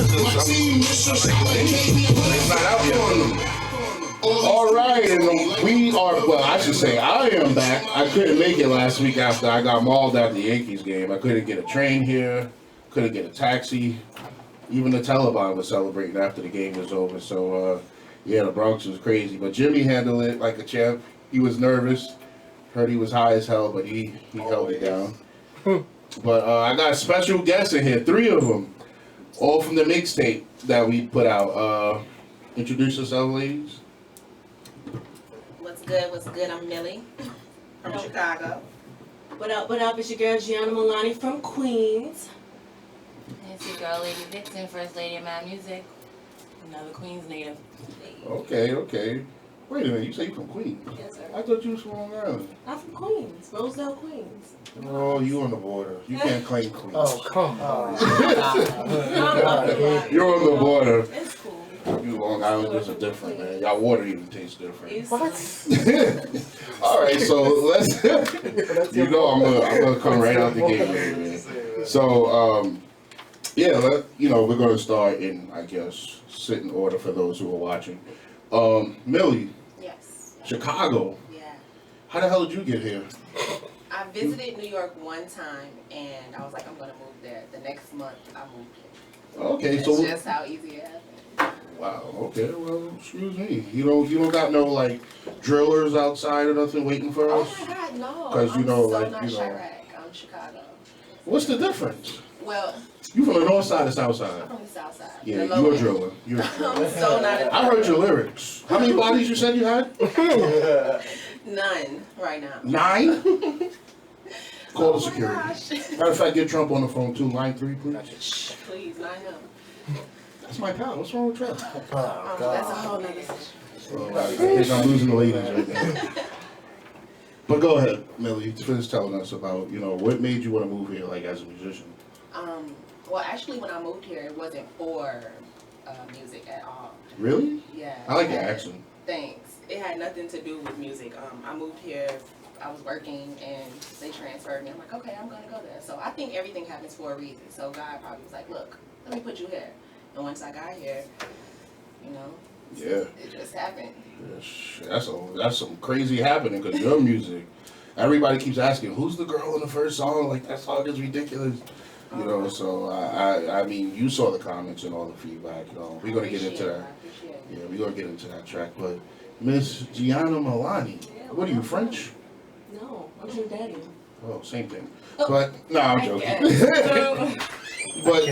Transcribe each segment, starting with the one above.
It's not out yet. All right, and we are, well, I should say I am back. I couldn't make it last week after I got mauled at the Yankees game. I couldn't get a train here, couldn't get a taxi. Even the Taliban was celebrating after the game was over. So, yeah, the Bronx was crazy. But Jimmy handled it like a champ. He was nervous. Heard he was high as hell, but he held it down. But I got special guests in here, 3 of them, all from the mixtape that we put out. Introduce yourself, ladies. What's good? What's good? I'm Milli from Chicago. What up? What up? It's your girl Gianna Milani from Queens. It's your girl, Lady Vix3n, First Lady of My Music. Another Queens native. Okay. Wait a minute, you say you from Queens? Yes, sir. I thought you was from Long Island. I'm from Queens, Rosedale, Queens. Oh, you on the border. You can't claim Queens. Oh, come on. You're on the border. It's cool. You Long Islanders are different, man. Y'all water even tastes different. What? All right, so let's. You know, I'm gonna come right out the gate, man. So, yeah, we're gonna start in, I guess, sit in order for those who are watching. Milli, Yes. Chicago. Yeah. How the hell did you get here? I visited New York one time, and I was like, I'm gonna move there. The next month, I moved here. Okay, That's so just how easy it happened. wow. Okay, well, excuse me. You don't got no like drillers outside or nothing waiting for Oh us. my God, no! 'Cause you I'm know, so like, not you know. Chirac. I'm Chicago. What's the difference? Well, You from the north side or south I'm side? from the South Side. Yeah, The you're a low end. driller. You're a driller. I'm so not a I heard your lyrics. How many bodies you said you had? None right now. 9? Call the Oh my security. gosh. Matter of fact, get Trump on the phone too. Line 3, please. Please, not him. That's my pal. What's wrong with Trump? That's a whole nother situation. I think I'm losing the ladies right now. But go ahead, Millie. Finish telling us about, what made you want to move here, like, as a musician. Well, actually, when I moved here, it wasn't for music at all. Really? Yeah. I like it your had- accent. Thanks. It had nothing to do with music. I moved here, I was working, and they transferred me. I'm like, okay, I'm going to go there. So I think everything happens for a reason. So God probably was like, look, let me put you here. And once I got here, Yeah. it just happened. That's some crazy happening because your music, everybody keeps asking, who's the girl in the first song? Like, that song is ridiculous. So I mean, you saw the comments and all the feedback. We're going to get into that. Yeah, we're going to get into that track. But Miss Gianna Milani, what are you, French? No, I'm your daddy. Oh, same thing. Oh, But, no, I'm I joking. guess. But,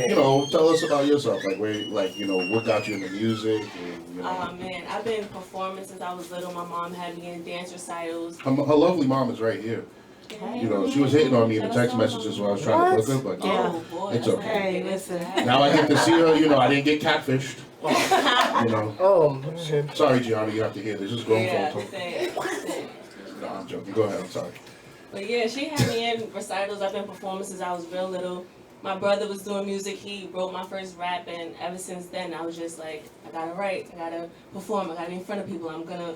tell us about yourself. Like, what got you into music? And, Oh man, I've been performing since I was little. My mom had me in dance recitals. her lovely mom is right here. She was hitting on me in the text messages while I was trying to book her, but Oh boy, it's that's okay. Hey, listen. now I get to see her. I didn't get catfished. Oh, man. Sorry, Gianna, you have to hear this. Just grown Yeah, folk talk. same. No, I'm joking. Go ahead. I'm sorry. But yeah, she had me in recitals. I've been performing since I was real little. My brother was doing music. He wrote my first rap, and ever since then, I was just like, I gotta write, I gotta perform, I gotta be in front of people. I'm gonna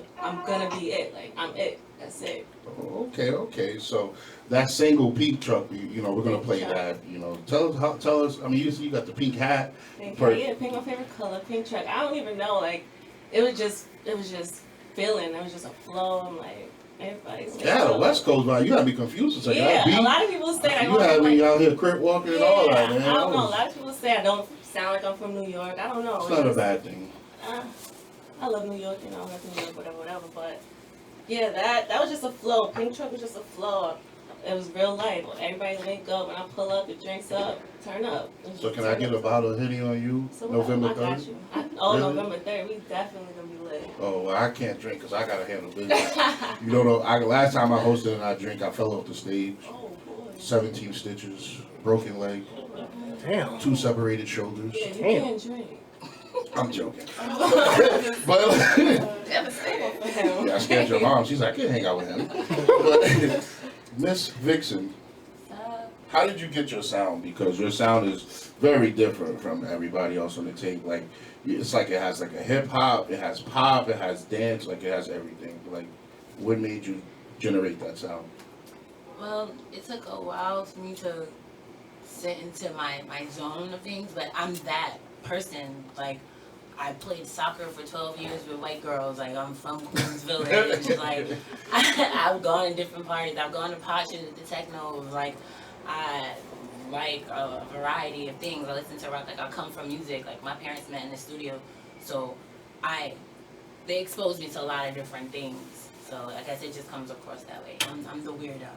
be it. Like, I'm it. That's it. Oh, okay. So that single Pink Truck, we're gonna play that. Tell us. I mean, you got the pink hat. Pink, yeah, pink, my favorite color. Pink truck. I don't even know. Like, it was just feeling. It was just a flow. I'm like. Everybody's Yeah, the West Coast vibe. You gotta be confused. Like, yeah, a lot of people say I you don't had like, me out here crip walking and all that, man. I don't know. A lot of people say I don't sound like I'm from New York. I don't know. It's not a bad thing. I love New York, I love New York, whatever. But yeah, that was just a flow. Pink Truck was just a flow. It was real life. Everybody link up. When I pull up, the drinks up, turn up. So can I get a bottle of Henny on you? So November I got 3rd? you. Really? November 3rd. We definitely gonna be lit. Oh, well, I can't drink because I gotta handle business. Last time I hosted and I drink, I fell off the stage. Oh boy. 17 stitches, broken leg, Damn. 2 separated shoulders. Yeah, you Damn. can't drink. I'm joking. But Devastated. yeah, I scared your mom. She's like, I can't hang out with him. But Miss Vix3n, how did you get your sound? Because your sound is very different from everybody else on the tape. Like, it's like it has like a hip hop, it has pop, it has dance, like it has everything. Like, what made you generate that sound? Well, it took a while for me to sit into my zone of things, but I'm that person. Like, I played soccer for 12 years with white girls. Like, I'm from Queens Village. Like, I've gone to different parties. I've gone to Potches, the techno. Like, I like a variety of things. I listen to rock. Like, I come from music. Like, my parents met in the studio. So, they exposed me to a lot of different things. So, I guess it just comes across that way. I'm the weirdo.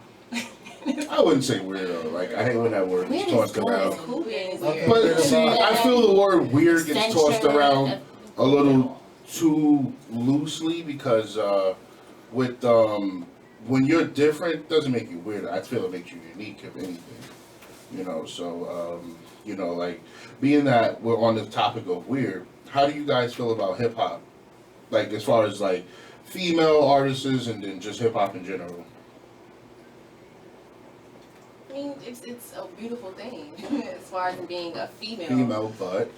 I wouldn't say weirdo. Like, I hate when that word gets tossed around. Weird. But see, I feel the word weird gets tossed around a little too loosely because with when you're different doesn't make you weird. I feel it makes you unique, if anything. You know, so you know, like being that we're on the topic of weird, how do you guys feel about hip hop? Like as far as like female artists and then just hip hop in general. I mean, it's a beautiful thing as far as being a Female, but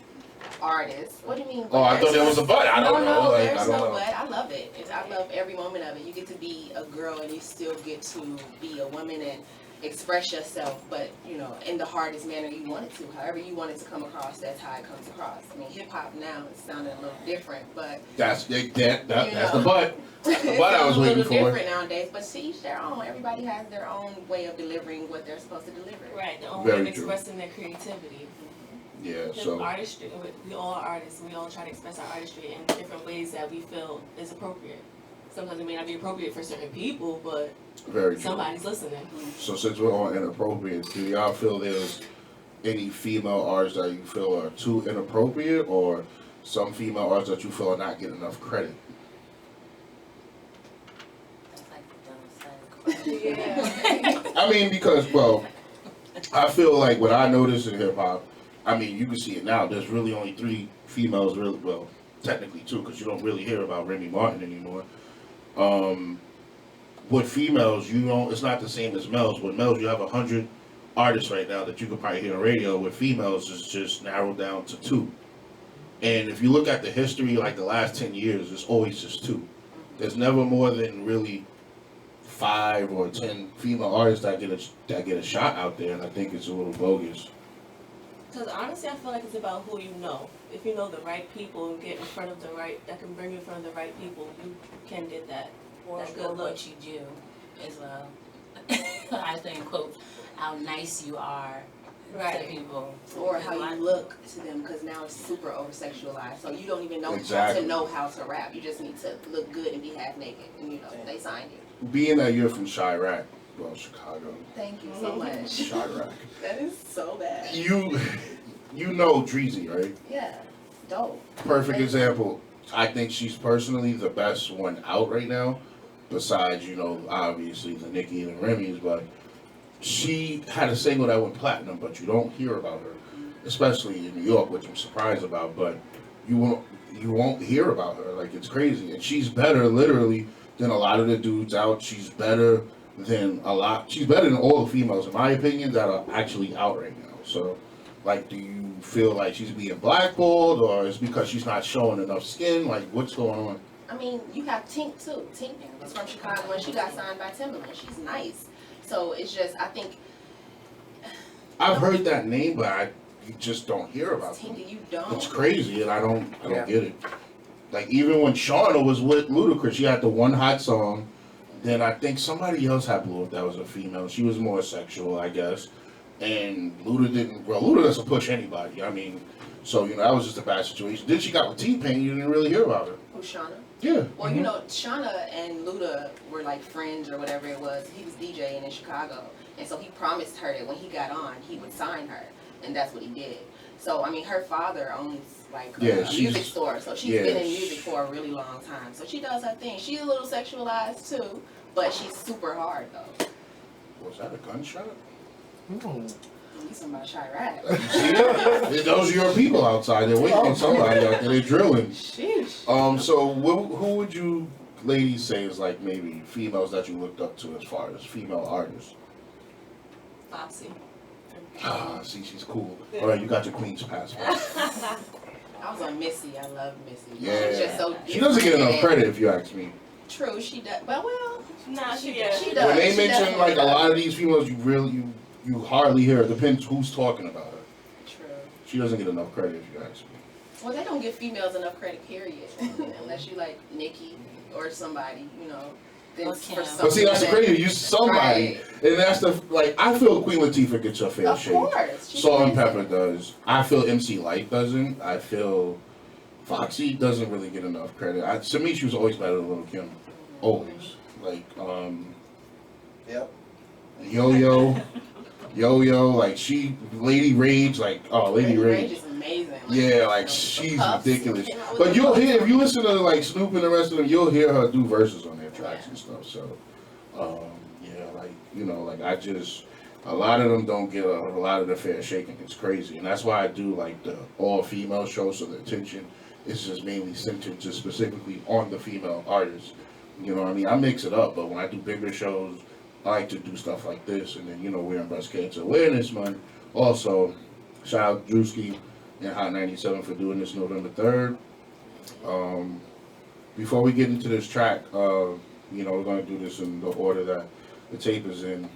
artist. What do you mean? oh, I thought there was a but. I don't know. No, Like, there's I don't no know. but. I love it. I love every moment of it. You get to be a girl and you still get to be a woman and express yourself, but you know, in the hardest manner you want it to. However you want it to come across, that's how it comes across. I mean, hip hop now is sounding a little different, but That's the but. That's the it's but I was a waiting little for. different nowadays. But to each their own. Everybody has their own way of delivering what they're supposed to deliver. Right, the only Very way of true. expressing their creativity. Yeah. Hip So artistry, we all are artists, and we all try to express our artistry in different ways that we feel is appropriate. Sometimes it may not be appropriate for certain people, but very true. somebody's listening. So since we're on inappropriate, do y'all feel there's any female artists that you feel are too inappropriate, or some female artists that you feel are not getting enough credit? That's like the double-sided Yeah. I mean, because well, I feel like what I noticed in hip hop, I mean, you can see it now. There's really only 3 females, really. Well, technically 2, because you don't really hear about Remy Martin anymore. With females, you don't. It's not the same as males. With males, you have 100 artists right now that you could probably hear on radio. With females, it's just narrowed down to 2. And if you look at the history, like the last 10 years, it's always just 2. There's never more than really 5 or 10 female artists that get a shot out there, and I think it's a little bogus. Because honestly, I feel like it's about who you know. If you know the right people and get in front of the right, that can bring you in front of the right people, you can get that. Or That's good look. what you do as well. I think, quote, how nice you are to people. Or how you look to them, because now it's super over sexualized. So you don't even know Exactly. how to know how to rap. You just need to look good and be half naked. And you know, they signed you. Being that you're from Chirac, well, Chicago, Thank you so much. Chirac, That is so bad. you know Dreezy, right? Yeah. Dope. Perfect example. I think she's personally the best one out right now, besides, you know, obviously the Nicki and the Remy's, but she had a single that went platinum, but you don't hear about her, especially in New York, which I'm surprised about, but you won't hear about her. Like, it's crazy. And she's better, literally, than a lot of the dudes out. She's better than all the females, in my opinion, that are actually out right now. So, like, do you feel like she's being blackballed, or it's because she's not showing enough skin? Like, what's going on? I mean, you have Tink too. Tink is from Chicago and she got signed by Timberland. She's nice. So it's just, I think. I've heard that name, but you just don't hear about it. Tinky, you don't. It's crazy, and I don't get it. Like, even when Shauna was with Ludacris, she had the one hot song. Then I think somebody else had blew up that was a female. She was more sexual, I guess. And Luda doesn't push anybody. I mean, so, you know, that was just a bad situation. Then she got with T-Pain, you didn't really hear about her. Who's Shauna? Yeah. Well, you know, Shauna and Luda were like friends or whatever it was. He was DJing in Chicago. And so he promised her that when he got on, he would sign her. And that's what he did. So, I mean, her father owns like a music store. So she's been in music for a really long time. So she does her thing. She's a little sexualized too, but she's super hard though. Was that a gunshot? You somebody Chirac. You see that? Those are your people outside. They're waiting on somebody out there. They're drilling. Sheesh. So who would you ladies say is like maybe females that you looked up to as far as female artists? Foxy. Ah, see, she's cool. All right, you got your Queen's passport. I was on Missy. I love Missy. Yeah. She's just so She doesn't get enough different. credit if you ask me. True, she does. Well, Nah, she she does. When they She mention definitely like a does. lot of these females, you hardly hear. It depends who's talking about her. True. She doesn't get enough credit, if you ask me. Well, they don't give females enough credit, period. Unless you like Nicki or somebody, you know. Then for some But see, that's the women- crazy. You somebody, and that's the like. I feel Queen Latifah gets her fair Of shake. course. she's Salt and amazing. Pepper does. I feel MC Light doesn't. I feel Foxy doesn't really get enough credit. To me, she was always better than Lil' Kim. Always. Like, Yep. Yo-Yo, like Lady Rage, like, oh, Lady Rage. is amazing. Like, Yeah, like, you know, she's Puffs ridiculous. came out with But the you'll Puffs. hear, if you listen to, like, Snoop and the rest of them, you'll hear her do verses on their tracks and stuff. So, yeah, like, you know, like, a lot of them don't get a lot of the fair shaking. It's crazy. And that's why I do, like, the all-female show, so the attention is just mainly centered just specifically on the female artists. You know what I mean? I mix it up, but when I do bigger shows, I like to do stuff like this. And then, you know, we're in Breast Cancer Awareness Month. Also, shout out Drewski and Hot 97 for doing this November 3rd. Before we get into this track, you know, we're going to do this in the order that the tape is in.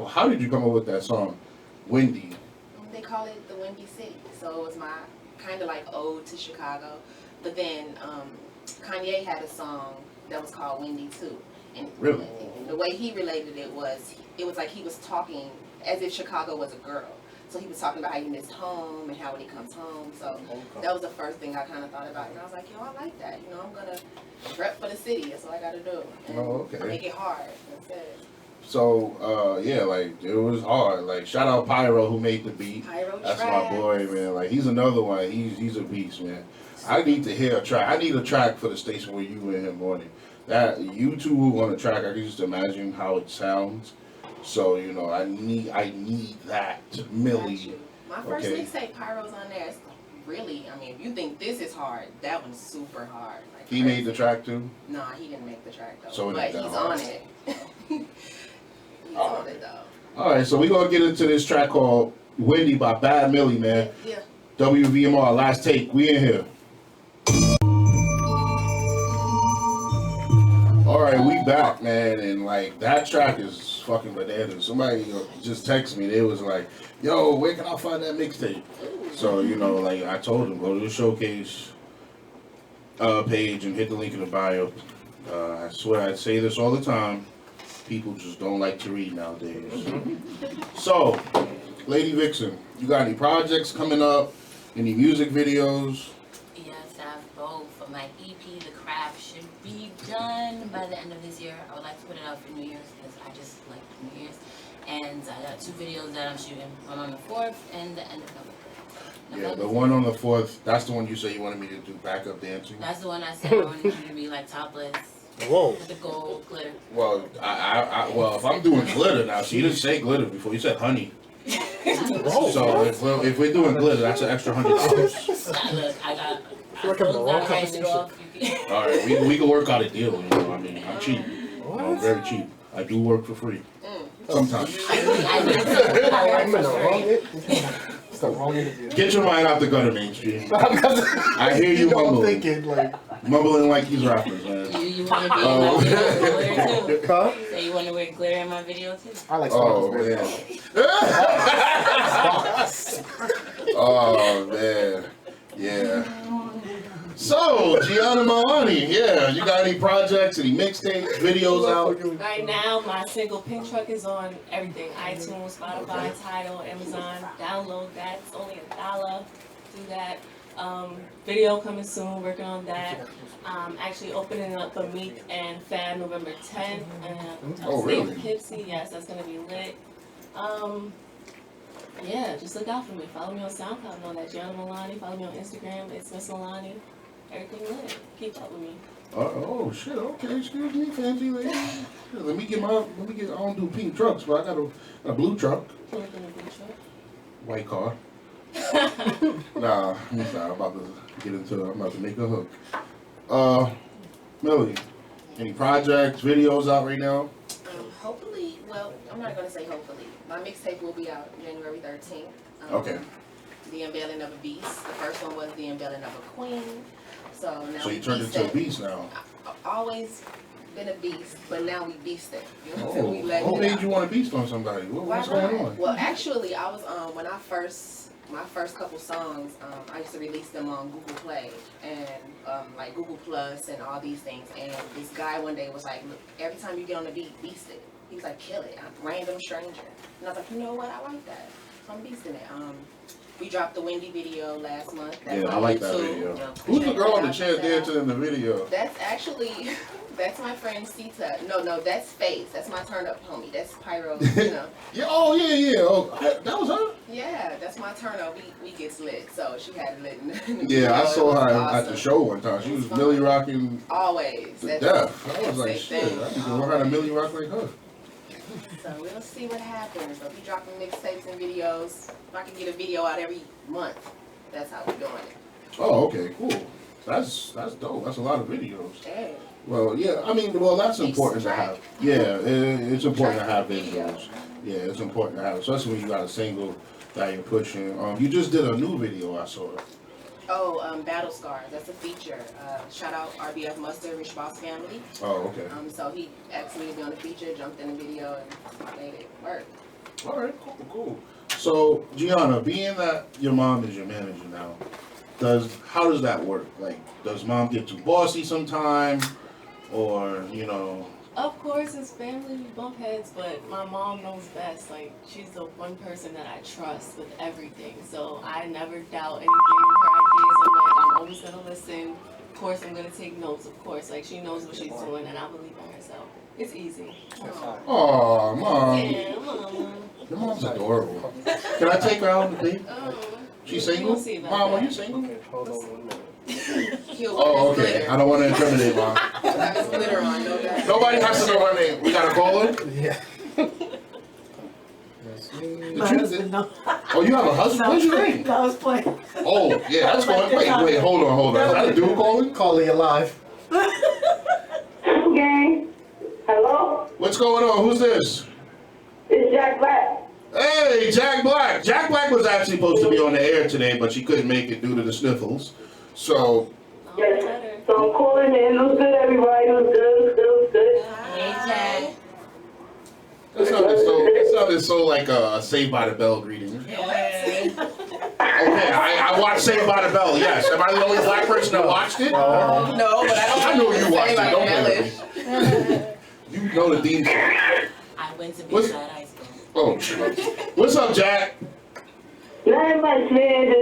How did you come up with that song, Windy? They call it the Windy City. So it was my kind of like ode to Chicago. But then Kanye had a song that was called Windy too. And Really? the way he related it was like he was talking as if Chicago was a girl. So he was talking about how he missed home and how when he comes home. So that was the first thing I kind of thought about. And I was like, yo, I like that. You know, I'm going to rep for the city. That's what I got to do. And okay. make it hard. That's it. So, yeah, like, it was hard. Like, shout out Pyro who made the beat. Pyro That's tracks. my boy, man. Like, he's another one. He's a beast, man. I need to hear a track. I need a track for the station where you and him on it. That you two on the track, I can just imagine how it sounds. So, you know, I need that. Milli. My first Okay. mixtape, Pyro's on there. It's really, I mean, if you think this is hard, that one's super hard. Like He made the track too? Nah, he didn't make the track though. So it but ain't that he's hard. on it. He's on it though. Alright, so we're going to get into this track called Windy by Bad Milli, man. Yeah. WVMR, last take. We in here. Alright, we back, man, and like that track is fucking bananas. Somebody just texted me, they was like, yo, where can I find that mixtape? So, you know, like I told them, go to the showcase page and hit the link in the bio. I swear I say this all the time. People just don't like to read nowadays. So, Lady Vix3n, you got any projects coming up? Any music videos? Yes, I have both. For my EP, The Craft should be done by the end of this year. I would like to put it out for New Year's because I just like New Year's. And I got 2 videos that I'm shooting. One on the 4th and the end of November. Yeah, the one on the 4th, that's the one you say you wanted me to do backup dancing? That's the one I said I wanted you to be like topless Whoa. with the gold glitter. Well, well, if I'm doing glitter now, she didn't say glitter before. You said honey. Whoa. So if we're doing glitter, that's an extra $100. Look, I got Like a clothes ball out, writing it competition. off. You can- All right, we can work out a deal. You know, I mean, I'm cheap. I'm very cheap. I do work for free. Sometimes. I need to I'm in the hire wrong for free. It's the wrong interview. Get your mind out the gutter, mainstream. I hear you You know, I'm mumbling. thinking, like, Mumbling like these rappers, man. You want to be in my video glitter too? huh? So you want to wear glitter in my video too? I like Oh, sparkles, man. Oh, man. Yeah. So, Gianna Milani, yeah, you got any projects, any mixtapes, videos out? Right now, my single Pink Truck is on everything. iTunes, Spotify, Tidal, Amazon. Download that. It's only $1. Do that. Video coming soon. Working on that. Actually opening up a Meek and Fan November 10th. Oh, really? Poughkeepsie. Yes, that's gonna be lit. Yeah, just look out for me. Follow me on SoundCloud. Know that Gianna Milani. Follow me on Instagram. It's Miss Milani. Everything lit. Keep up with me. Oh shit! Okay, excuse me, fancy lady. Let me get. I don't do pink trucks, but I got a blue truck, You looking at Pink Truck? white car. Nah, I'm about to get into. I'm about to make a hook. Milli, any projects, videos out right now? Hopefully, well, I'm not going to say hopefully. My mixtape will be out January 13th. Okay. The Unveiling of a Beast. The first one was The Unveiling of a Queen. So now So we you turned into a beast now. I've always been a beast, but now we beasted. You know, Oh, we let what it made out. you want to beast on somebody? What's Why going not? on? Well, actually, I was when I first my first couple songs, I used to release them on Google Play and like Google Plus and all these things. And this guy one day was like, look, every time you get on the beat, beast it. He was like, kill it. I'm a random stranger. And I was like, you know what? I like that. So I'm beasting it. We dropped the Wendy video last month. That's Yeah, I on like that YouTube. video. Yeah, Who's the check girl that on the out, chair check that out. dancing in the video? That's actually, that's my friend Sita. No, that's Faith. That's my turn up homie. That's Pyro, you know. Yeah, oh, yeah. Oh, that was her? Yeah, that's my turn up. We gets lit. So she had it lit in the Yeah, video. I It saw was her at awesome. the show one time. She was fun. Milli rocking Always. to That's- death. I was like, that's shit, the thing. I need to learn how to Milli rock like her. So we'll see what happens. But we dropping mixtapes and videos. If I can get a video out every month, that's how we're doing it. Oh, okay, cool. That's dope. That's a lot of videos. Hey. Well, yeah, I mean, well, that's important to have. Yeah, it's important to have Video. visuals. Yeah, it's important to have, especially when you got a single that you're pushing. You just did a new video, I saw. Oh, Battle Scars. That's a feature. Shout out RBF Mustard, Rich Boss Family. Oh, okay. So he asked me to be on the feature, jumped in the video, and made it work. All right, cool. So, Gianna, being that your mom is your manager now, how does that work? Like, does mom get too bossy sometime, or Of course, as family, we bump heads, but my mom knows best. Like, she's the one person that I trust with everything. So I never doubt anything, her ideas. I'm always gonna listen. Of course, I'm gonna take notes, of course. Like, she knows what she's doing, and I believe in herself. It's easy. Oh, mom. Yeah, mama. Your mom's adorable. Can I take her out on the date? She single? We'll see about Mom, are that. you single? Hold on 1 minute. He'll Oh, put his okay. glitter. I don't want to incriminate mom. He'll have his glitter on, no doubt. Nobody has to know her name. We got to call her? Yeah. That's me. The truth is- Oh, you have a husband? What's your name? I was playing. Oh, yeah, that's going. Wait, hold on. Is that a dude calling? Calling you live. Gang. Hello? What's going on? Who's this? It's Jack Black. Hey, Jack Black. Jack Black was actually supposed to be on the air today, but she couldn't make it due to the sniffles. So, Yes. Better. So I'm calling in. What's good, everybody? What's good? Hey, Jack. that sounded so like a Saved by the Bell greeting. Okay. Okay, I watched Saved by the Bell, yes. Am I the only black person that watched it? No, but I I know you watched it, like don't play with me. You know the theme song. I went to What's- Beachside High School. Oh, shit. What's up, Jack? Not much, man.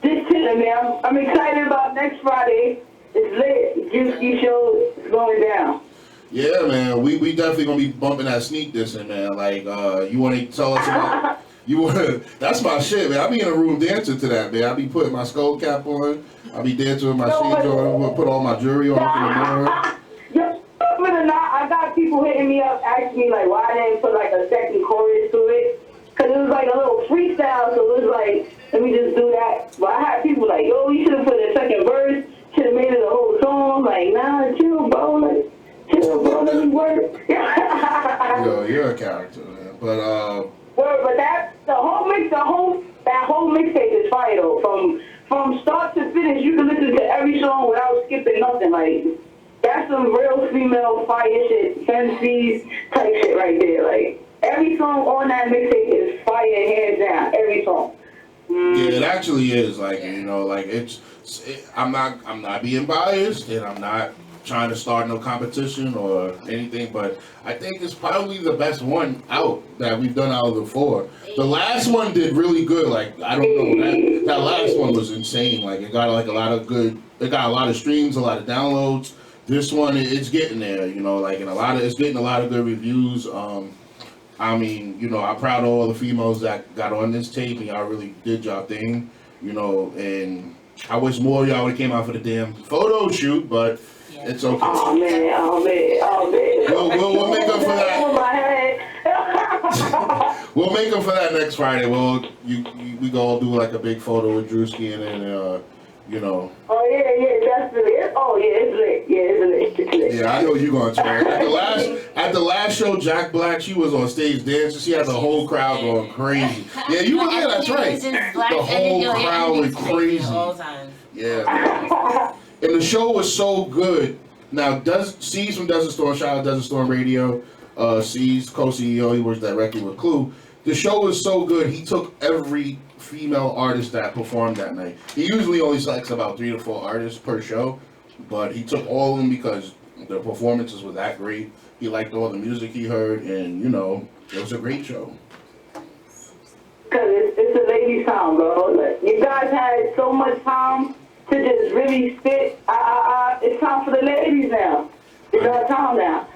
Just chilling, man. I'm excited about next Friday. It's lit. Juicy show is going down. Yeah, man, we definitely gonna be bumping that sneak dissing, man. Like, you wanna tell us about, that's my shit, man. I be in a room dancing to that, man. I be putting my skull cap on, I be dancing with my shades on, I put all my jewelry on in the mirror. Yo, believe it or not, I got people hitting me up asking me, like, why I didn't put, like, a second chorus to it. Because it was, like, a little freestyle, so it was like, let me just do that. But I had people like, yo, you should have put a second verse, should have made it a whole song. Like, nah, chill, bro. Like, chill, bro, let me work. Yo, you're a character, man. But, But that whole mixtape is fire though. From start to finish, you can listen to every song without skipping nothing. Like, that's some real female fire shit, fancies type shit right there. Like, every song on that mixtape is fire, hands down. Every song. yeah, it actually is, like, I'm not being biased, and I'm not trying to start no competition or anything, but I think it's probably the best one out that we've done out of the four. The last one did really good. Like, I don't know, that last one was insane. Like, it got like it got a lot of streams, a lot of downloads. This one, it's getting there, like, and it's getting a lot of good reviews. I mean, I'm proud of all the females that got on this tape, and y'all really did y'all thing, and I wish more of y'all would have came out for the damn photo shoot, but it's okay. Oh man. We'll make up for that. Over my head. We'll make up for that next Friday. We go do like a big photo with Drewski and then, Oh yeah, definitely. It's lit. It's lit. Yeah, I know you're gonna turn. At the last show, Jack Black, she was on stage dancing. She had the whole crowd going crazy. Yeah, you were there. That's right. The whole crowd went crazy. All time. Yeah. And the show was so good. Now, C's from Desert Storm, shout out Desert Storm Radio. C's co-CEO, he works directly with Clue. The show was so good. He took every female artists that performed that night. He usually only selects about 3 to 4 artists per show, but he took all of them because the performances were that great. He liked all the music he heard, and you know, it was a great show. Cause it's a ladies' time, bro. Like, you guys had so much time to just really spit. It's time for the ladies now. It's our time now.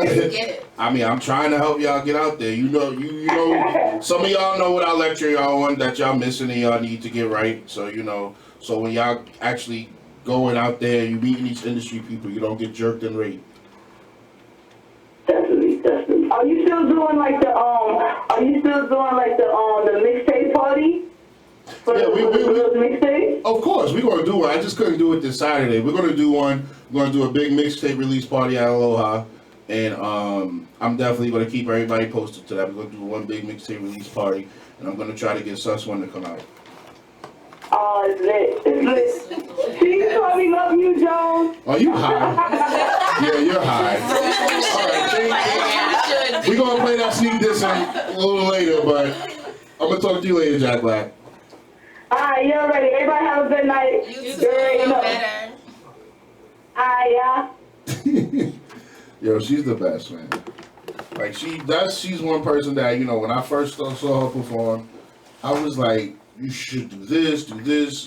Get it. I mean, I'm trying to help y'all get out there. You know, some of y'all know what I lecture y'all on that y'all missing and y'all need to get right. So, you know, so when y'all actually going out there, you meeting these industry people, you don't get jerked and raped. Definitely. Are you still doing like the mixtape party? For Yeah, the girls' mixtape? Of course, we're gonna do one. I just couldn't do it this Saturday. We're gonna do one. We're gonna do a big mixtape release party at Aloha, and I'm definitely gonna keep everybody posted to that. We're gonna do one big mixtape release party, and I'm gonna try to get Sus One to come out. Oh, it's lit. It's lit. See, you probably love you, Jones. Oh, you high? Yeah, you're high. All right, we're gonna play that sneak diss a little later, but I'm gonna talk to you later, Jack Black. Alright, you're ready. Everybody have a good night. You too. already Feel know. better. Alright, yeah. Yo, she's the best, man. Like she's one person that, you know, when I first saw her perform, I was like, you should do this.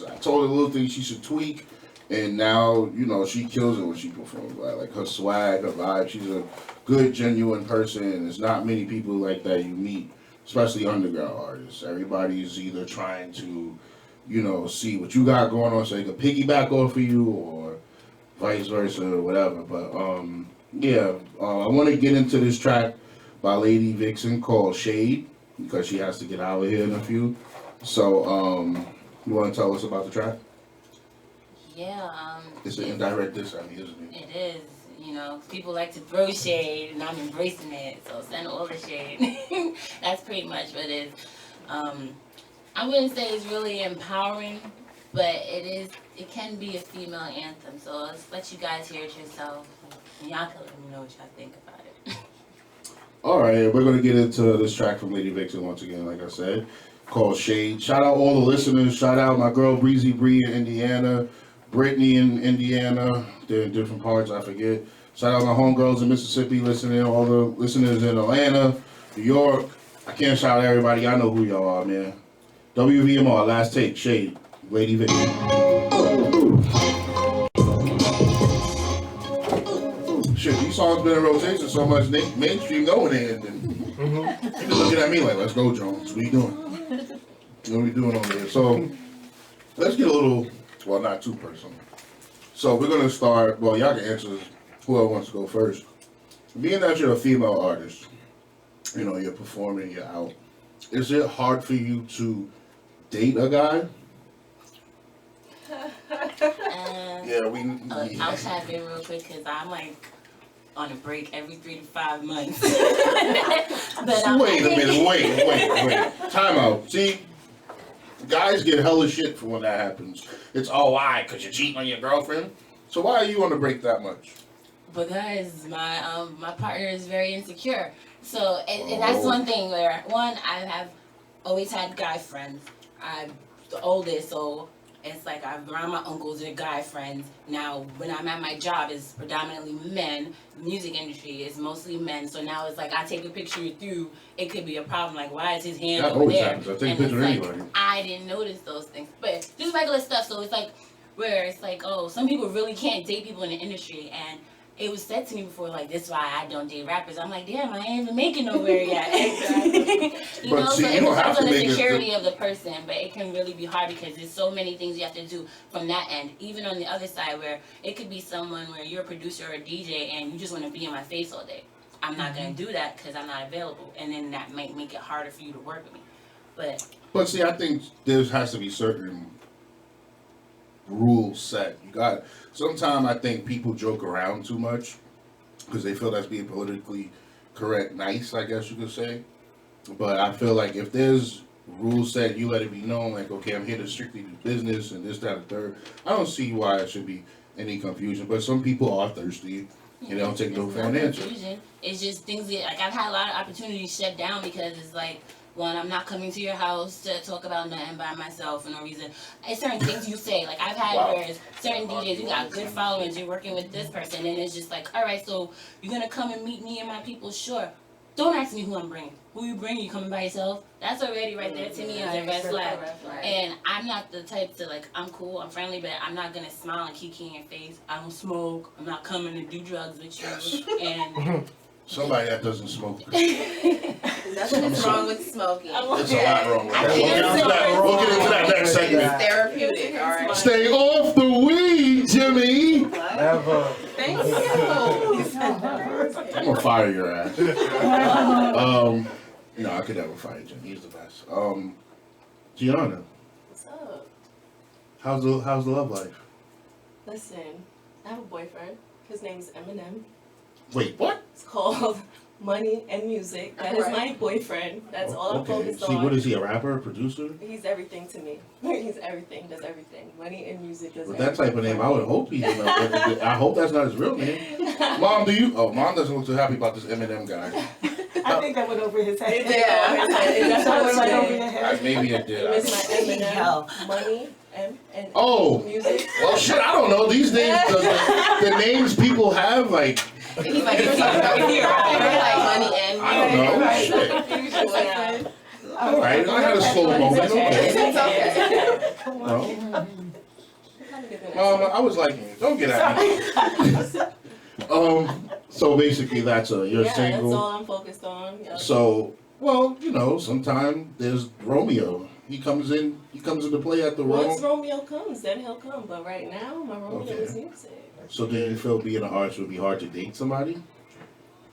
I told her little things she should tweak, and now, you know, she kills it when she performs. Like her swag, her vibe. She's a good, genuine person, and there's not many people like that you meet, especially underground artists. Everybody's either trying to, you know, see what you got going on so they can piggyback off of you, or vice versa, or whatever. But I want to get into this track by Lady Vix3n called Shade, because she has to get out of here in a few. So, you want to tell us about the track? Yeah, It's an indirect diss, I mean, isn't it? it is. You know, people like to throw shade, and I'm embracing it. So send all the shade. That's pretty much what it is. I wouldn't say it's really empowering, but it can be a female anthem. So let's let you guys hear it yourself, and y'all can let me know what y'all think about it. All right, we're going to get into this track from Lady Vix3n once again, like I said, called Shade. Shout out all the listeners. Shout out my girl Breezy Bree in Indiana, Brittany in Indiana. They're in different parts, I forget. Shout out my homegirls in Mississippi listening, all the listeners in Atlanta, New York. I can't shout out everybody. I know who y'all are, man. WVMR, Last Take, Shade, Lady Vix3n. Shit, these songs been in rotation so much, mainstream going in, and you been looking at me like, let's go, Jones. What you doing? What are we doing over here? So, let's get a little, well, not too personal. So, we're going to start, well, y'all can answer whoever wants to go first. Being that you're a female artist, you know, you're performing, you're out, is it hard for you to date a guy? Yeah, I'll tap in real quick because I'm like on a break every 3 to 5 months. But wait a minute, wait. Time out. See, guys get hella shit for when that happens. It's why? Because you're cheating on your girlfriend? So why are you on the break that much? Because my partner is very insecure. So and that's one thing where I have always had guy friends. I'm the oldest, so it's like I'm around my uncles and guy friends. Now, when I'm at my job, it's predominantly men. The music industry is mostly men. So now it's like I take a picture through, it could be a problem. Like, why is his hand That over always there? happens. I take a And picture of it's like, anybody. I didn't notice those things. But just regular stuff. So it's like, where it's like, oh, some people really can't date people in the industry. And it was said to me before, like, this is why I don't date rappers. I'm like, damn, I ain't even making nowhere yet. You But know, see, so you it don't have depends on to the make it security of the person, but it can really be hard because there's so many things you have to do from that end. Even on the other side where it could be someone where you're a producer or a DJ and you just want to be in my face all day. I'm not going to do that because I'm not available. And then that might make it harder for you to work with me. But see, I think there has to be certain rules set. Sometimes I think people joke around too much because they feel that's being politically correct, nice, I guess you could say. But I feel like if there's rules set, you let it be known, like, okay, I'm here to strictly do business and this, that, and third. I don't see why it should be any confusion, but some people are thirsty and they don't take no for an answer. It's just things that, like, I've had a lot of opportunities shut down because it's like, One, I'm not coming to your house to talk about nothing by myself for no reason. It's certain things you say. Like I've had Wow. where certain DJs, you got good followers, you're working with this person, and it's just like, all right, so you're gonna come and meet me and my people, sure. Don't ask me who I'm bringing. Who you bringing? You coming by yourself? That's already right there to me as a red flag. And I'm not the type to like, I'm cool, I'm friendly, but I'm not gonna smile and kiki in your face. I don't smoke. I'm not coming to do drugs with you. And Somebody that doesn't smoke. Nothing is wrong with smoking. There's a lot wrong with that. I think We'll get into that next segment. It's therapeutic, all right? Stay off the weed, Jimmy. Never. Thank you. I'm gonna fire your ass. No, I could never fire Jimmy. He's the best. Gianna, What's up? how's the love life? Listen, I have a boyfriend. His name's Eminem. Wait, what? It's called Money and Music. That is my boyfriend. That's all I'm Okay. focused See, on. what is he? A rapper, a producer? He's everything to me. He's everything, does everything. Money and music does With everything. that type of name, I would hope he's. I hope that's not his real name. Mom, do you? Oh, Mom doesn't look too happy about this Eminem guy. I think that went over his head. Yeah. That's That what went I'm right over saying. your head. Maybe it He did. was my Eminem. Yo. Money and Oh, music. well, shit. I don't know these names. The names people have, like, He's like, you're like money and I don't know. music. Shit. Confusion now. All right, I had a slow moment. Okay. It's okay. Well, Mom, I was liking it. Don't get at me. So basically, you're Yeah, that's single. all I'm focused on. Yep. So, well, sometime there's Romeo. He comes into play at the Once Rome. Romeo comes, then he'll come. But right now, my Romeo Okay. is music. So do you feel being an artist would be hard to date somebody?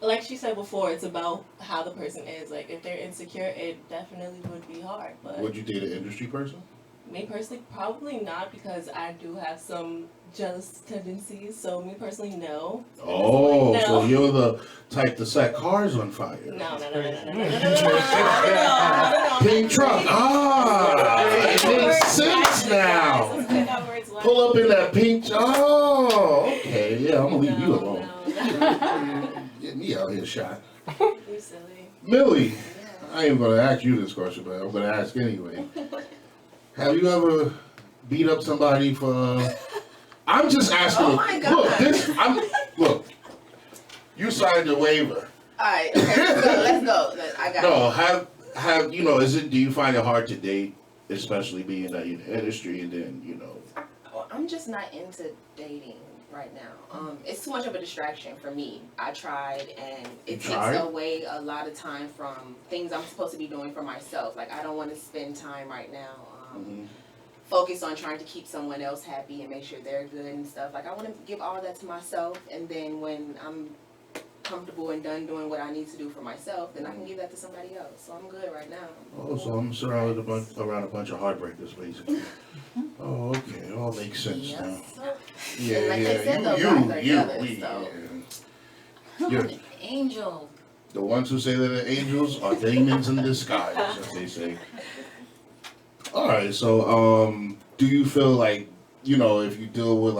Like she said before, it's about how the person is. Like if they're insecure, it definitely would be hard. But Would you date an industry person? me personally, probably not because I do have some jealous tendencies. So me personally, no. Oh, No. so you're the type to set cars on fire. No. No. Pink truck. Ah, it makes sense now. Pull up in that pink. Oh, okay. Yeah, I'm gonna leave you alone. Get me out here shot. You silly. Millie, I ain't gonna ask you this question, but I'm gonna ask anyway. Have you ever beat up somebody for? I'm just asking. Oh my God. Look. You signed a waiver. All right, okay, let's go. I got No, it. have you know? Do you find it hard to date, especially being that you're in the industry, and then I'm just not into dating right now. It's too much of a distraction for me. I tried, and it takes away a lot of time from things I'm supposed to be doing for myself. Like I don't want to spend time right now focus on trying to keep someone else happy and make sure they're good and stuff. Like I want to give all that to myself, and then when I'm comfortable and done doing what I need to do for myself, then I can give that to somebody else. So I'm good right now. Oh, so I'm surrounded around a bunch of heartbreakers, basically. Oh, okay, it all makes sense now. Yeah, And like they said, those guys are jealous, so. I'm You're- an angel. The ones who say that they're angels are demons in disguise, as they say. All right, so do you feel like if you deal with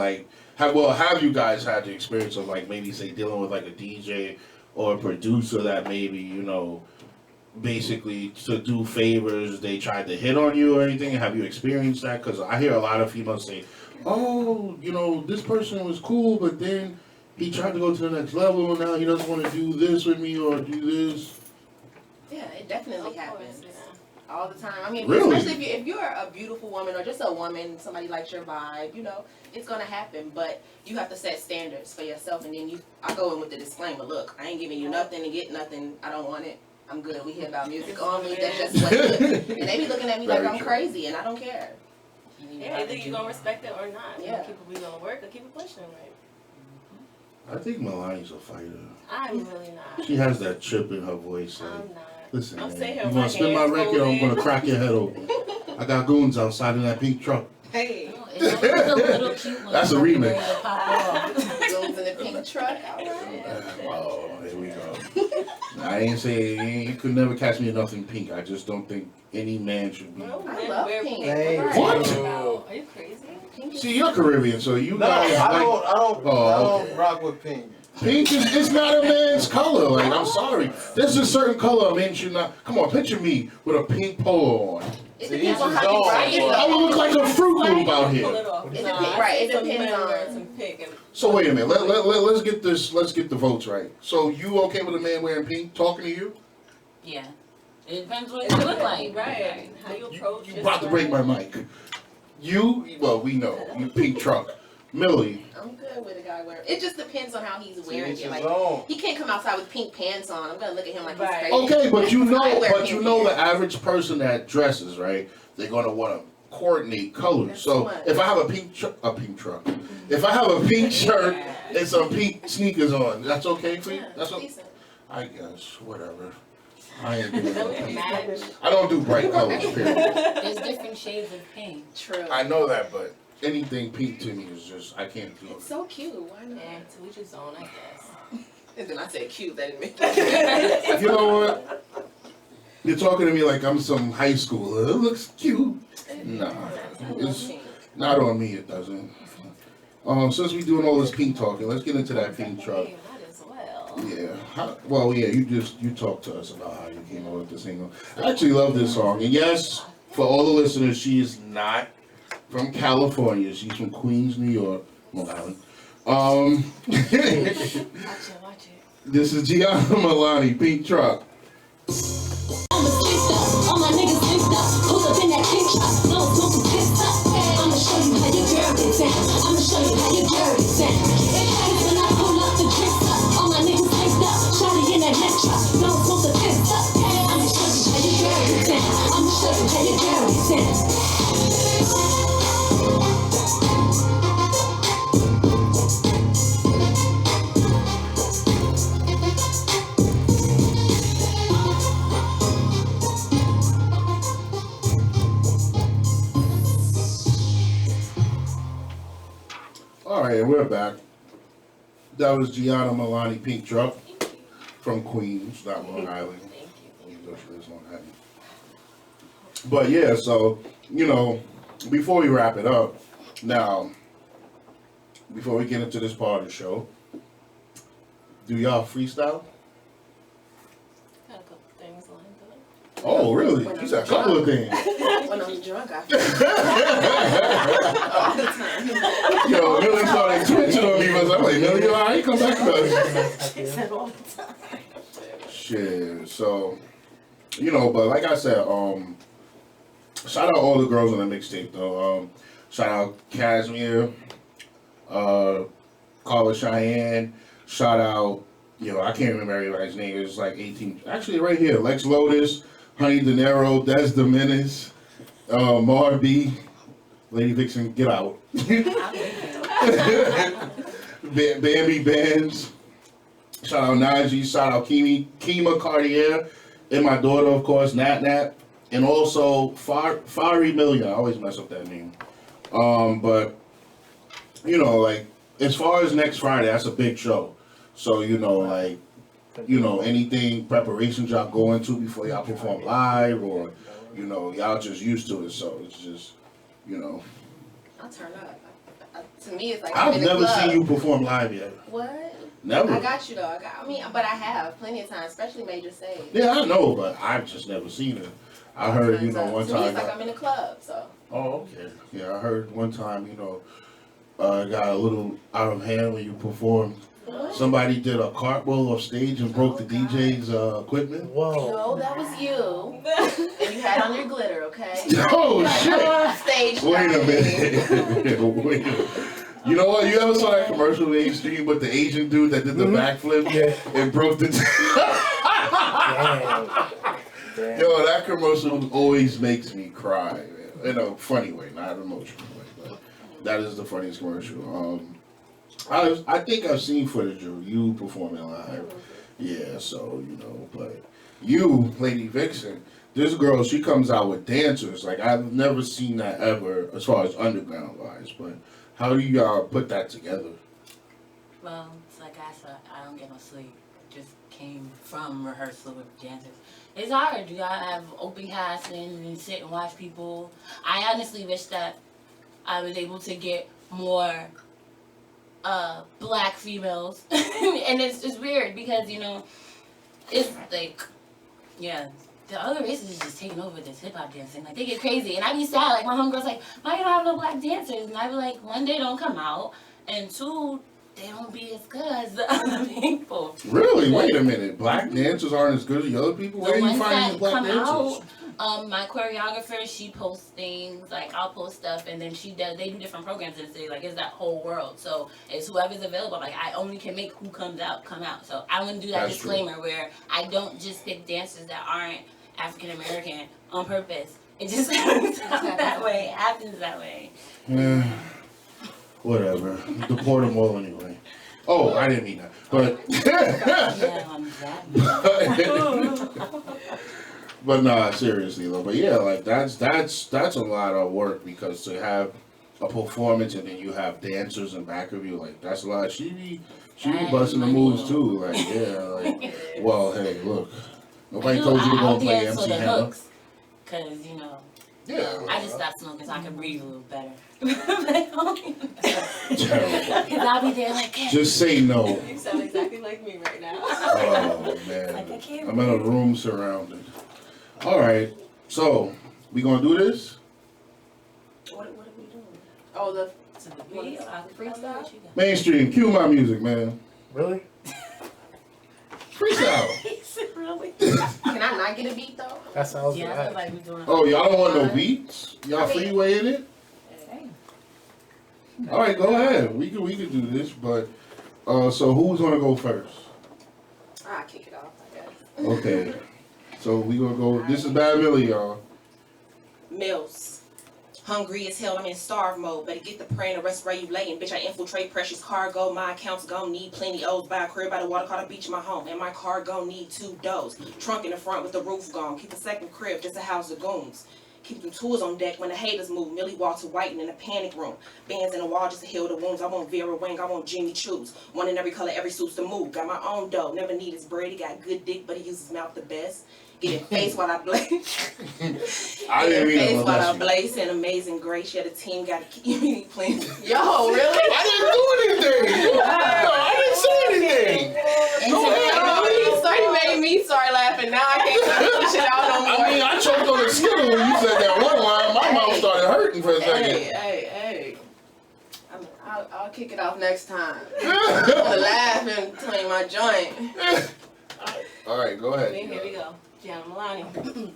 have you guys had the experience of maybe say dealing with a DJ or a producer that maybe basically to do favors they tried to hit on you or anything? Have you experienced that? Because I hear a lot of females say, oh, this person was cool, but then he tried to go to the next level and now he doesn't want to do this with me or do this. Yeah, it definitely happens. All the time. I mean, Really? especially if you're a beautiful woman or just a woman, somebody likes your vibe, it's gonna happen. But you have to set standards for yourself, and then I go in with the disclaimer: look, I ain't giving you nothing to get nothing. I don't want it. I'm good. We hear about music only. That's just what it is. And they be looking at me like I'm crazy, and I don't care. Yeah, either you gonna respect it or not. Yeah. We gonna work or keep it pushing, right? I think Milani's a fighter. I'm really not. She has that chip in her voice. I'm not. Listen, I'm man, sitting here you with gonna my spin my hands record or I'm folded. gonna crack your head open. I got goons outside in that pink truck. Hey, It's a little cute one. That's a remix. goons in the pink truck. All right. Oh, here we go. I ain't say you could never catch me in nothing pink. I just don't think any man should be. No, I men love wear pink. Thank What? Are you crazy? Pink is See, you're Caribbean, so you No, guys I like. don't Oh, okay. rock with pink. Pink is it's not a man's color. Like, I'm sorry. There's a certain color a man should not. Come on, picture me with a pink polo on. It depends on how you I right. would look like a Fruit Loop out here. It depends on. So wait a minute. Let's get this. Let's get the votes right. So you okay with a man wearing pink talking to you? Yeah. It depends what you look like. Right. How you approach You about to break my mic. Well, we know you pink truck. Millie. I'm good with a guy wearing. It just depends on how he's wearing each it. his Like own. he can't come outside with pink pants on. I'm gonna look at him like he's Right. crazy. Okay, but you I wear know pink the pants. average person that dresses, right? They're gonna want to coordinate colors. That's So what- if I have a pink truck, if I have a pink shirt and some pink sneakers on, that's okay for you? Yeah, That's what decent. I guess. Whatever. I ain't doing that. Match. I don't do bright colors. Period. There's different shades of pink. True. I know that, but anything pink to me is just I can't do It's it. so cute. Why not? Yeah, to each his own, I guess. And then I said cute. That didn't make sense. You know what? You're talking to me like I'm some high schooler. It looks cute. Nah, it's not on me. It doesn't. Since we doing all this pink talking, let's get into that pink truck. Hey, that as well. Yeah. You talked to us about how you came up with the single. I actually love this song. And yes, for all the listeners, she is not from California. She's from Queens, New York, Long Island. Watch it. This is Gianna Milani, Pink Truck. I'm a gangsta, all my niggas gangsta. Pull up in that pink truck, no smoking pissed up. I'ma show you how your girl gets down. I'ma show you how your girl gets down. It happens when I pull up the drinks up. All my niggas gangsta, shawty in that neck truck, no smoking pissed up. I'ma show you how your girl gets down. I'ma show you how your girl gets down. All right, we're back. That was Gianna Milani, Pink Truck, from Queens, not Long Island. But yeah, so, before we wrap it up, now, before we get into this part of the show, do y'all freestyle? Got a couple things lined up. Oh, really? You said a couple of things. When I'm drunk, I Yo, Millie started twitching on me, but I'm like, Millie, you alright? Come back to us. She said all the time. Shit, so, but like I said, shout out all the girls on the mixtape, though. Shout out Casimir, Carla Cheyenne, shout out, I can't remember everybody's name, it's like 18, actually right here, Lex Lotus, Honey De Niro, Des the Menace, Mar B, Lady Vix3n, get out. Bambi Bands, shout out Najee, shout out Kima Cartier, and my daughter, of course, Nat Nat, and also Fari Million. I always mess up that name. But, like, as far as next Friday, that's a big show. So, anything preparations y'all go into before y'all perform live, or, y'all just used to it. So it's just, I'll turn up. To me, it's like I've I'm in the never club. seen you perform live yet. What? Never. I got you though. But I have plenty of times, especially major stage. Yeah, I know, but I've just never seen it. I heard, one To me, time. it's like I'm in the club. So. Oh, okay. Yeah, I heard one time, got a little out of hand when you performed. What? Somebody did a cartwheel off stage and broke the DJ's equipment. Whoa. No, that was you. And you had on your glitter, okay? Oh, shit! Stage. Wait a minute. Wait a minute. You know what? You ever saw that commercial mainstream with the Asian dude that did the backflip and broke the... Damn. Yo, that commercial always makes me cry, man. In a funny way, not an emotional way, but that is the funniest commercial. I think I've seen footage of you performing live. Yeah, so, but you, Lady Vix3n, this girl, she comes out with dancers. Like, I've never seen that ever as far as underground wise, but how do y'all put that together? Well, it's like I said, I don't get no sleep. Just came from rehearsal with dancers. It's hard. You gotta have open casting and sit and watch people. I honestly wish that I was able to get more black females, and it's just weird because it's like, yeah, the other races is just taking over this hip hop dancing. Like they get crazy, and I be sad. Like my homegirl's like, why you don't have no black dancers? And I be like, one, they don't come out, and two, they don't be as good as the other people. Really? Wait a minute. Black dancers aren't as good as the other people? Where The are you ones finding that these black come dancers? out, my choreographer, she posts things, like I'll post stuff, and then they do different programs in the city, like it's that whole world. So it's whoever's available. Like I only can make who come out. So I want to do that That's disclaimer where I don't just pick dancers that aren't African American on purpose. It just happens that way. Yeah. Whatever. Deport them all anyway. Oh, I didn't mean that. But but nah, seriously though. But yeah, like that's a lot of work because to have a performance and then you have dancers in back of you, like that's a lot. She be busting the moves too. Like yeah, like well, hey, look, nobody told you to go and play MC Hammer. Cause Yeah. I just stopped smoking so I could breathe a little better. Cause I'll be there like, hey. Just say no. You sound exactly like me right now. Oh man, Like, I can't I'm in a room surrounded. All right, so we gonna do this? What are we doing? Oh, the So the video, I'll freestyle. What you got? Mainstream, cue my music, man. Really? Freestyle. Really? can I not get a beat though? That sounds Yeah, I good. feel like we're doing. Oh, y'all don't want no beats? Y'all freewaying it? All right, go ahead. We can do this, but so who's gonna go first? I'll kick it off, I guess. Okay, so we gonna go. This is Bad Milli, y'all. Mills. Hungry as hell, I'm in starve mode. Better get the prey and the rest where you laying. Bitch, I infiltrate precious cargo. My accounts gon' need plenty O's. Buy a crib by the water, call the beach my home. And my car gon' need 2 doors. Trunk in the front with the roof gone. Keep a second crib just to house the goons. Keep them tools on deck when the haters move. Millie Walter White in the panic room. Bands in the wall just to heal the wounds. I want Vera Wang, I want Jimmy Choo's. One in every color, every suit's the move. Got my own dough, never need his bread. He got good dick, but he uses his mouth the best. Get in face while I blaze. I didn't mean face to while I molest you. blaze and amazing grace. Yeah, the team got to keep me playing. Yo, really? I didn't do anything. No, I didn't say anything. Go ahead. So he made me start laughing. Now I can't push it out no more. I mean, I choked on the Skittle when you said that one line. My mouth started hurting for a second. Hey. I'll kick it off next time. I'm gonna laugh and clean my joint. All right, go ahead. Here we go. Gianna Milani.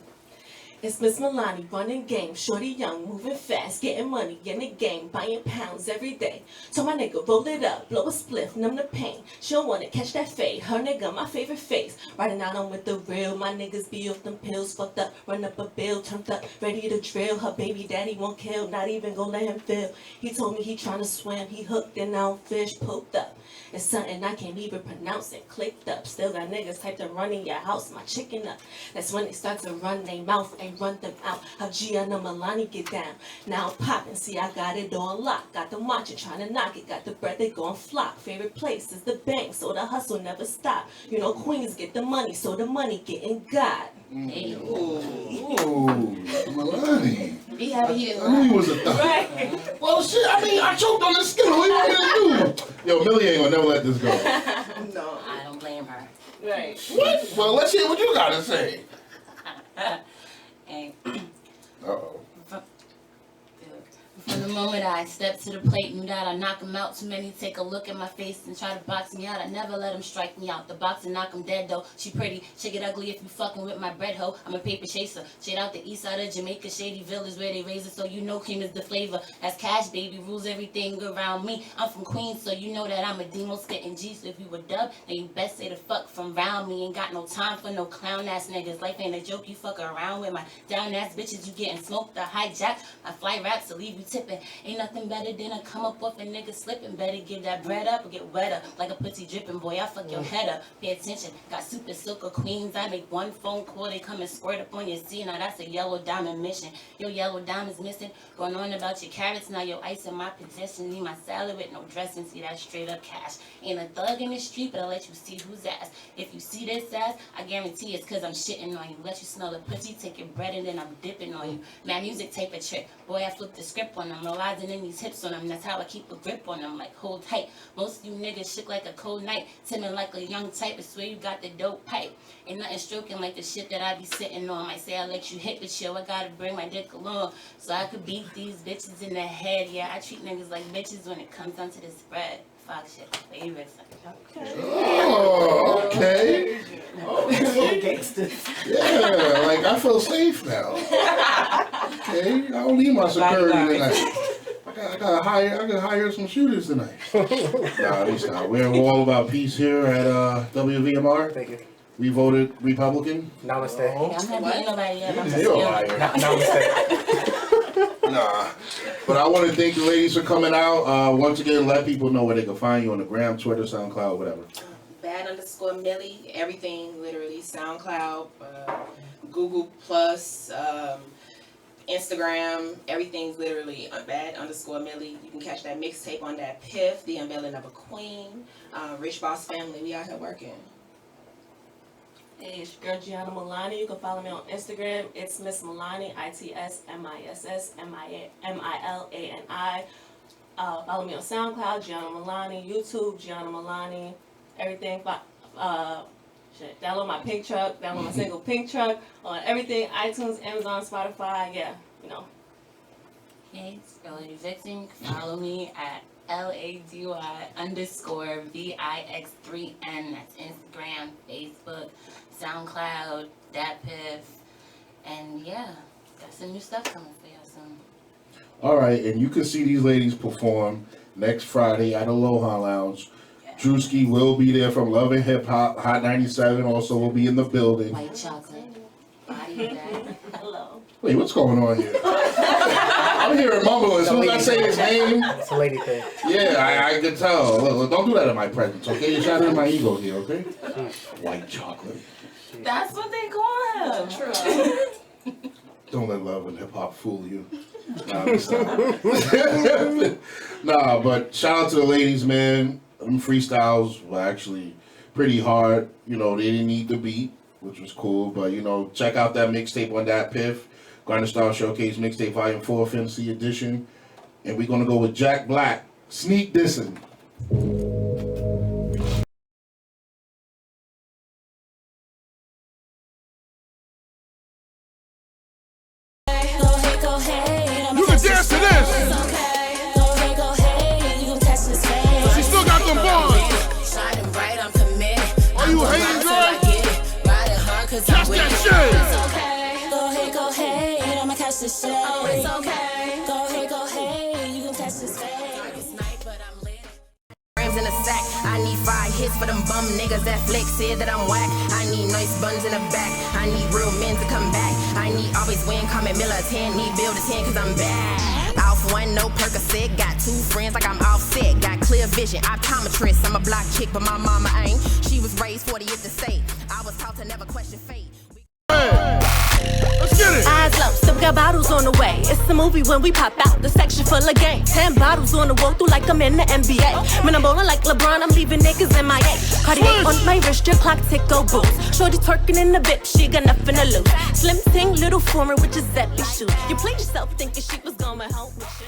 It's Miss Milani running game, shorty young, moving fast, getting money in the game, buying pounds every day. So my nigga roll it up, blow a spliff, numb the pain. She don't wanna catch that fade. Her nigga, my favorite face. Riding out on with the real, my niggas be off them pills, fucked up, run up a bill, turned up, ready to drill. Her baby daddy won't kill, not even gonna let him feel. He told me he tryna swim, he hooked and now fish poked up. It's something I can't even pronounce it, clicked up. Still got niggas type to run in your house, my chicken up. That's when they start to run their mouth and run them out. How Gianna Milani get down. Now I'm poppin', see I got it on lock. Got them watching, trying to knock it. Got the bread, they gon' flock. Favorite place is the bank, so the hustle never stop. You know queens get the money, so the money getting got. Hey. Ooh, Milani. Be happy he I didn't knew he laugh. was a thug. Right. Well, shit, I mean, I choked on the Skittle. What you want me to do? Yo, Millie ain't gonna never let this go. No. I don't blame her. Right. What? Well, let's hear what you gotta say. And Uh-oh. from the moment I stepped to the plate, knew that I'd knock him out. Too many take a look at my face and try to box me out. I never let him strike me out. The boxing knock him dead though. She pretty, she get ugly if you fucking with my bread hoe. I'm a paper chaser. Straight out the east side of Jamaica, Shadyville is where they raise it. So you know cream is the flavor. That's cash, baby, rules everything around me. I'm from Queens, so you know that I'm a demo spitting G. So if you were dubbed, then you best say the fuck from round me. Ain't got no time for no clown ass niggas. Life ain't a joke you fuck around with. My down ass bitches, you getting smoked or hijacked. My fly raps to leave you tipping. Ain't nothing better than to come up with a nigga slipping. Better give that bread up or get wetter. Like a putty dripping, boy, I fuck your head up. Pay attention, got super silk of queens. I make one phone call, they come and squirt up on your seat. Now that's a yellow diamond mission. Your yellow diamond's missing. Going on about your carrots, now your ice in my possession. Need my salad with no dressing, see that straight up cash. Ain't a thug in the street, but I'll let you see who's ass. If you see this ass, I guarantee it's cause I'm shitting on you. Let you smell the putty, take your bread and then I'm dipping on you. Mad music, take a trick. Boy, I flipped the script on them. them, realizing in these hips on them. That's how I keep a grip on them, like hold tight. Most of you niggas shook like a cold night, timid like a young type. I swear you got the dope pipe. Ain't nothing stroking like the shit that I be sitting on. Might say I let you hit the show. I gotta bring my dick along so I could beat these bitches in the head. Yeah, I treat niggas like bitches when it comes down to the spread. Fuck shit, baby. Oh, okay. Gangsters. Yeah, like I feel safe now. Okay, I don't need my security tonight. I gotta hire some shooters tonight. Nah, at not. We're all about peace here at WVMR. Thank you. We voted Republican. Namaste. Yeah, I'm not beating nobody up. I'm just You're a yelling. liar. Namaste. Nah. But I want to thank the ladies for coming out. Once again, let people know where they can find you on the gram, Twitter, SoundCloud, whatever. Bad_Milli, everything literally. SoundCloud, Google Plus, Instagram, everything's literally Bad_Milli. You can catch that mixtape on that Piff, The Unveiling of a Queen, Rich Boss Family. We out here working. Hey, it's your girl Gianna Milani. You can follow me on Instagram. It's Miss Milani, ITSMISSMILANI. Follow me on SoundCloud, Gianna Milani. YouTube, Gianna Milani. Everything. Download my Pink Truck. Download my single Pink Truck on everything. iTunes, Amazon, Spotify. Yeah, you know. Hey, it's your lady Vix3n. Follow me at LADY_VIX3N. That's Instagram, Facebook, SoundCloud, DatPiff, and yeah, got some new stuff coming for y'all soon. All right, and you can see these ladies perform next Friday at Aloha Lounge. Yeah. Drewski will be there from Love and Hip Hop. Hot 97 also will be in the building. White chocolate, body bag. Hello. Wait, what's going on here? I'm hearing mumbling as soon as I say his name. It's a lady thing. Yeah, I can tell. Look, don't do that in my presence, okay? You're shattering my ego here, okay? White chocolate. That's what they call him. True. Don't let Love and Hip Hop fool you. Nah, nah, but shout out to the ladies, man. Them freestyles were actually pretty hard. You know, they didn't need the beat, which was cool. But, you know, check out that mixtape on that Piff. Garner Style Showcase Mixtape Volume 4 Fantasy Edition. And we're going to go with Jack Black, Sneak Dissing. You can dance to this. She still got them bars. Are you hating, girl? Catch that shit. Go ahead, I'ma catch this shit. Oh, it's okay. Go ahead, you can catch this shit. In a sack, I need 5 hits for them bum niggas that flex said that I'm whack. I need nice buns in the back. I need real men to come back. I need always win, comment Miller 10, need build a 10 cause I'm bad. Off one, no Percocet, got 2 friends like I'm offset. Got clear vision, optometrist. I'm a block chick, but my mama ain't. She was raised 40th to state. I was taught to never question fate. Let's get it. Eyes low, still got bottles on the way. It's a movie when we pop out, the section full of game. 10 bottles on the wall through like I'm in the NBA. Man, I'm bowling like LeBron, I'm leaving niggas in my A. Cartier on my wrist, your clock tick go boost. Shorty twerking in the bit, she got nothing to lose. Slim ting, little former with Giuseppe shoes. You played yourself thinking she was going home with you.